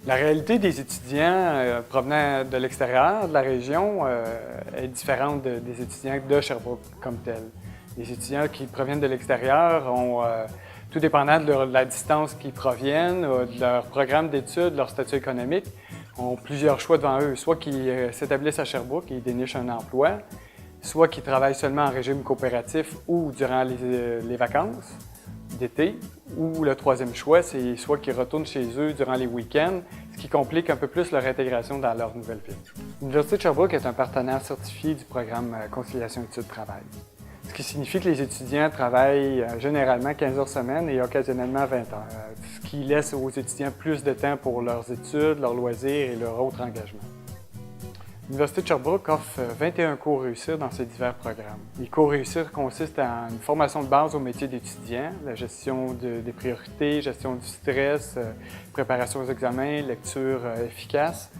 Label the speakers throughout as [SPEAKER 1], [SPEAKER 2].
[SPEAKER 1] La réalité des étudiants provenant de l'extérieur, de la région, est différente des étudiants de Sherbrooke comme tel. Les étudiants qui proviennent de l'extérieur ont, tout dépendant de la distance qu'ils proviennent, de leur programme d'études, leur statut économique, ont plusieurs choix devant eux. Soit qu'ils s'établissent à Sherbrooke et dénichent un emploi, soit qu'ils travaillent seulement en régime coopératif ou durant les vacances d'été, ou le troisième choix, c'est soit qu'ils retournent chez eux durant les week-ends, ce qui complique un peu plus leur intégration dans leur nouvelle ville. L'Université de Sherbrooke est un partenaire certifié du programme Conciliation Études-Travail, ce qui signifie que les étudiants travaillent généralement 15 heures semaine et occasionnellement 20 heures, ce qui laisse aux étudiants plus de temps pour leurs études, leurs loisirs et leurs autres engagements. L'Université de Sherbrooke offre 21 cours Réussir dans ses divers programmes. Les cours Réussir consistent en une formation de base au métier d'étudiant, la gestion des priorités, gestion du stress, préparation aux examens, lecture efficace.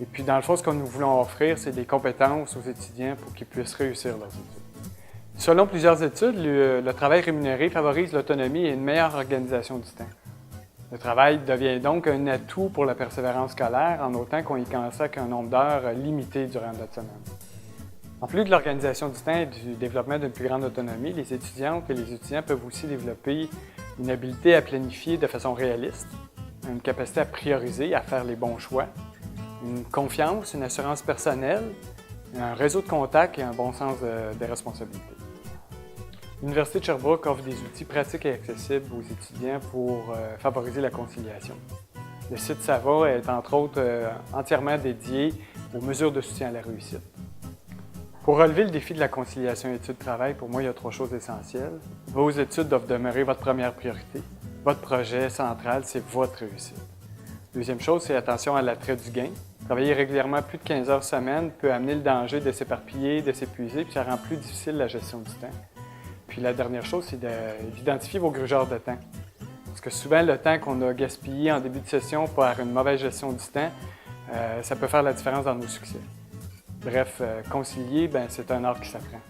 [SPEAKER 1] Et puis, dans le fond, ce que nous voulons offrir, c'est des compétences aux étudiants pour qu'ils puissent réussir leurs études. Selon plusieurs études, le travail rémunéré favorise l'autonomie et une meilleure organisation du temps. Le travail devient donc un atout pour la persévérance scolaire, en autant qu'on y consacre un nombre d'heures limité durant notre semaine. En plus de l'organisation du temps et du développement d'une plus grande autonomie, les étudiantes et les étudiants peuvent aussi développer une habileté à planifier de façon réaliste, une capacité à prioriser, à faire les bons choix, une confiance, une assurance personnelle, un réseau de contacts et un bon sens des responsabilités. L'Université de Sherbrooke offre des outils pratiques et accessibles aux étudiants pour favoriser la conciliation. Le site Sava est entre autres entièrement dédié aux mesures de soutien à la réussite. Pour relever le défi de la conciliation études-travail, pour moi, il y a 3 choses essentielles. Vos études doivent demeurer votre première priorité. Votre projet central, c'est votre réussite. Deuxième chose, c'est attention à l'attrait du gain. Travailler régulièrement plus de 15 heures semaine peut amener le danger de s'éparpiller, de s'épuiser, puis ça rend plus difficile la gestion du temps. Puis la dernière chose, c'est d'identifier vos grugeurs de temps. Parce que souvent, le temps qu'on a gaspillé en début de session par une mauvaise gestion du temps, ça peut faire la différence dans nos succès. Bref, concilier, c'est un art qui s'apprend.